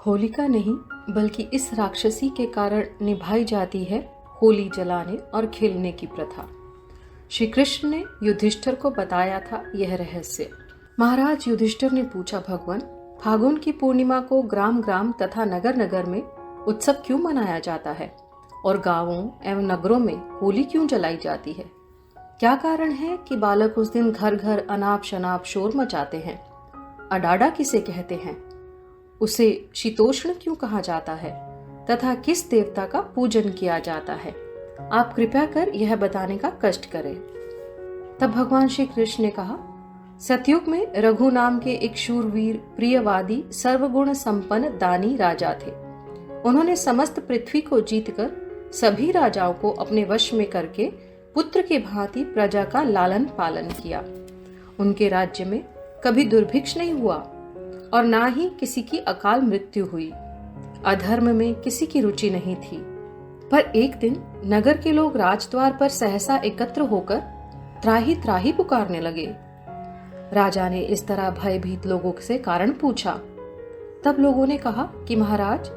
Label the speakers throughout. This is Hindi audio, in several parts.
Speaker 1: होलिका नहीं बल्कि इस राक्षसी के कारण निभाई जाती है होली जलाने और खेलने की प्रथा। श्री कृष्ण ने युधिष्ठिर को बताया था यह रहस्य। महाराज युधिष्ठिर ने पूछा, भगवान, फागुन की पूर्णिमा को ग्राम ग्राम तथा नगर नगर में उत्सव क्यों मनाया जाता है और गांवों एवं नगरों में होली क्यों जलाई जाती है? क्या कारण है कि बालक उस दिन घर घर अनाप शनाप शोर मचाते हैं? अडाडा किसे कहते हैं? उसे शीतोष्ण क्यों कहा जाता है तथा किस देवता का पूजन किया जाता है? आप कृपया कर यह बताने का कष्ट करें। तब भगवान श्री कृष्ण ने कहा, सतयुग में रघु नाम के एक शूरवीर, प्रियवादी, सर्वगुण संपन्न दानी राजा थे। उन्होंने समस्त पृथ्वी को जीतकर सभी राजाओं को अपने वश में करके पुत्र की भांति प्रजा का लालन पालन किया। उनके राज्य में कभी दुर्भिक्ष नहीं हुआ और ना ही किसी की अकाल मृत्यु हुई। अधर्म में किसी की रुचि नहीं थी। पर एक दिन नगर के लोग राजद्वार पर सहसा एकत्र होकर त्राही त्राही पुकारने लगे। राजा ने इस तरह भयभीत लोगों से कारण पूछा। तब लोगों ने कहा कि महाराज,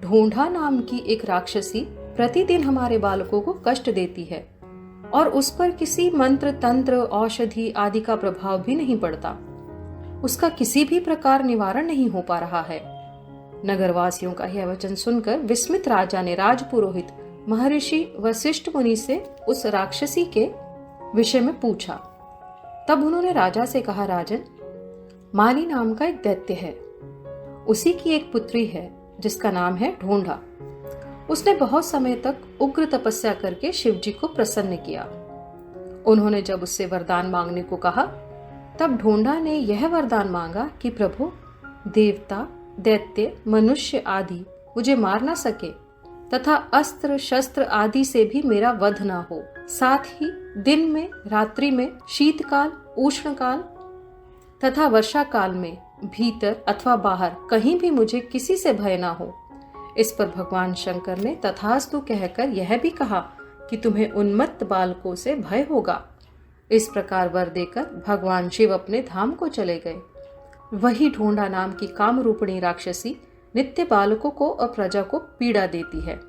Speaker 1: ढोंढा नाम की एक राक्षसी प्रतिदिन हमारे बालकों को कष्ट देती है और उस पर किसी मंत्र तंत्र औषधि आदि का प्रभाव भी नहीं पड़ता। उसका किसी भी प्रकार निवारण नहीं हो पा रहा है। नगरवासियों का यह वचन सुनकर विस्मित राजा ने राजपुरोहित महर्षि वशिष्ठ मुनि से उस राक्षसी के विषय में पूछा। तब उन्होंने राजा से कहा, राजन, माली नाम का एक दैत्य है। उसी की एक पुत्री है जिसका नाम है ढोंढा। उसने बहुत समय तक उग्र तपस्या करके शिवजी को प्रसन्न किया। उन्होंने जब उससे वरदान मांगने को कहा, तब ढोंढा ने यह वरदान मांगा कि प्रभु, देवता, दैत्य, मनुष्य आदि मुझे मार न सके तथा अस्त्र शस्त्र आदि से भी मेरा वध न हो। साथ ही दिन में, रात्रि में, शीतकाल, उष्णकाल तथा वर्षा काल में भीतर अथवा बाहर कहीं भी मुझे किसी से भय न हो। इस पर भगवान शंकर ने तथास्तु कहकर यह भी कहा कि तुम्हें उन्मत्त बालकों से भय होगा। इस प्रकार वर देकर भगवान शिव अपने धाम को चले गए। वही ढोंढा नाम की कामरूपिणी राक्षसी नित्य बालकों को और प्रजा को पीड़ा देती है।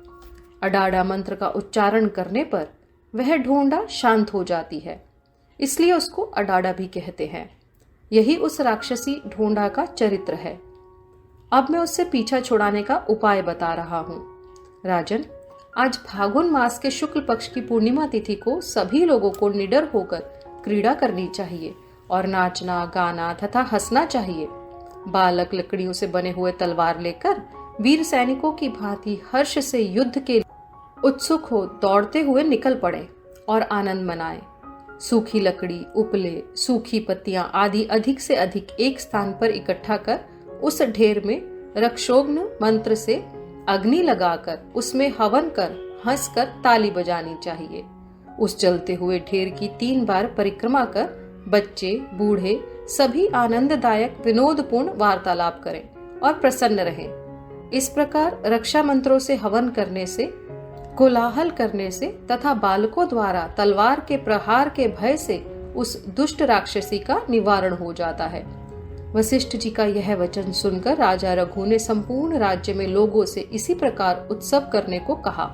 Speaker 1: अडाडा मंत्र का उच्चारण करने पर वह ढोंढा शांत हो जाती है, इसलिए उसको अडाडा भी कहते हैं। यही उस राक्षसी ढोंढा का चरित्र है। अब मैं उससे पीछा छुड़ाने का उपाय बता रहा हूँ। राजन, आज फागुन मास के शुक्ल पक्ष की पूर्णिमा तिथि को सभी लोगों को निडर होकर क्रीड़ा करनी चाहिए और नाचना, गाना तथा हंसना चाहिए। बालक लकड़ियों से बने हुए तलवार लेकर वीर सैनिकों की भांति हर्ष से युद्ध के उत्सुक हो दौड़ते हुए निकल पड़े और आनंद मनाएं। सूखी लकड़ी, उपले, सूखी पत्तियां आदि अधिक से अधिक एक स्थान पर इकट्ठा कर उस ढेर में रक्षोघ्न मंत्र से अग्नि लगाकर उसमें हवन कर हंसकर ताली बजानी चाहिए। उस जलते हुए ढेर की 3 बार परिक्रमा कर बच्चे, बूढ़े सभी आनंददायक विनोदपूर्ण वार्तालाप करें और प्रसन्न रहें। इस प्रकार रक्षा मंत्रों से हवन करने से, कोलाहल करने से तथा बालकों द्वारा तलवार के प्रहार के भय से उस दुष्ट राक्षसी का निवारण हो जाता है। वशिष्ठ जी का यह वचन सुनकर राजा रघु ने संपूर्ण राज्य में लोगों से इसी प्रकार उत्सव करने को कहा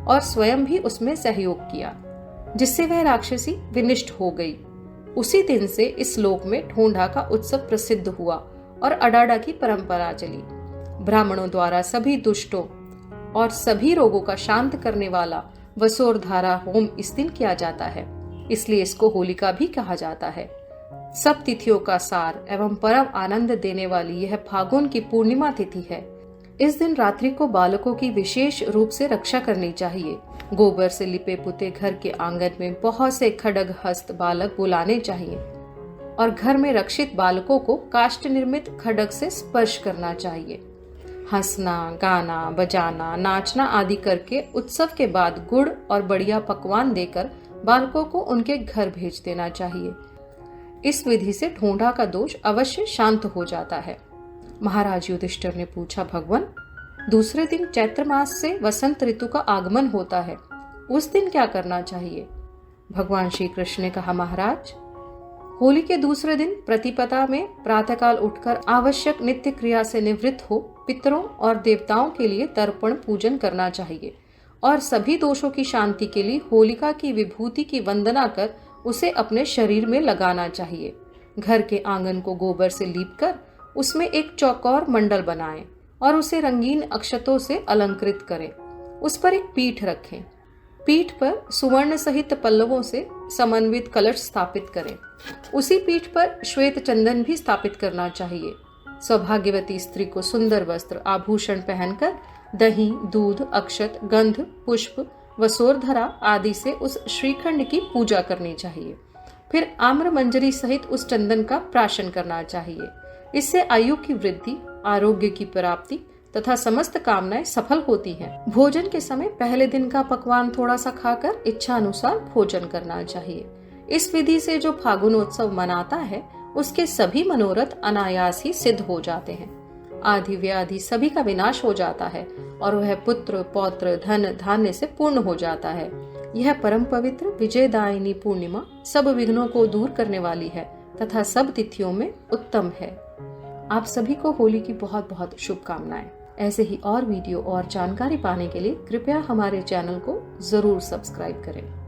Speaker 1: और स्वयं भी उसमें सहयोग किया, जिससे वह राक्षसी विनिष्ट हो गई। उसी दिन से इस लोक में ढोंढा का उत्सव प्रसिद्ध हुआ और अडाडा की परंपरा चली। ब्राह्मणों द्वारा सभी दुष्टों और सभी रोगों का शांत करने वाला वसोरधारा होम इस दिन किया जाता है, इसलिए इसको होलिका भी कहा जाता है। सब तिथियों का सार एवं परम आनंद देने वाली यह फागुन की पूर्णिमा तिथि है। इस दिन रात्रि को बालकों की विशेष रूप से रक्षा करनी चाहिए। गोबर से लिपे पुते घर के आंगन में बहुत से खड्ग हस्त बालक बुलाने चाहिए और घर में रक्षित बालकों को काष्ठ निर्मित खड्ग से स्पर्श करना चाहिए। हंसना, गाना, बजाना, नाचना आदि करके उत्सव के बाद गुड़ और बढ़िया पकवान देकर बालकों को उनके घर भेज देना चाहिए। इस विधि से ढोंढा का दोष अवश्य शांत हो जाता है। महाराज युधिष्ठिर ने पूछा, भगवान, दूसरे दिन चैत्र मास से वसंत ऋतु का आगमन होता है, उस दिन क्या करना चाहिए? भगवान श्री कृष्ण ने कहा, महाराज, होली के दूसरे दिन प्रतिपदा में प्रातःकाल उठकर आवश्यक नित्य क्रिया से निवृत्त हो पितरों और देवताओं के लिए तर्पण पूजन करना चाहिए और सभी दोषों की शांति के लिए होलिका की विभूति की वंदना कर उसे अपने शरीर में लगाना चाहिए। घर के आंगन को गोबर से लीपकर उसमें एक चौकोर मंडल बनाएं और उसे रंगीन अक्षतों से अलंकृत करें। उस पर एक पीठ रखें। पीठ पर सुवर्ण सहित पल्लवों से समन्वित कलश स्थापित करें। उसी पीठ पर श्वेत चंदन भी स्थापित करना चाहिए। सौभाग्यवती स्त्री को सुंदर वस्त्र आभूषण पहनकर दही, दूध, अक्षत, गंध, पुष्प, वसोरधरा आदि से उस श्रीखंड की पूजा करनी चाहिए। फिर आम्र मंजरी सहित उस चंदन का प्राशन करना चाहिए। इससे आयु की वृद्धि, आरोग्य की प्राप्ति तथा समस्त कामनाएं सफल होती हैं। भोजन के समय पहले दिन का पकवान थोड़ा सा खाकर इच्छा अनुसार भोजन करना चाहिए। इस विधि से जो फागुनोत्सव मनाता है उसके सभी मनोरथ अनायास ही सिद्ध हो जाते हैं। आदि व्याधि सभी का विनाश हो जाता है और वह पुत्र, पौत्र, धन, धान्य से पूर्ण हो जाता है। यह परम पवित्र विजयदायिनी पूर्णिमा सब विघ्नों को दूर करने वाली है तथा सब तिथियों में उत्तम है। आप सभी को होली की बहुत बहुत शुभकामनाएं। ऐसे ही और वीडियो और जानकारी पाने के लिए कृपया हमारे चैनल को जरूर सब्सक्राइब करें।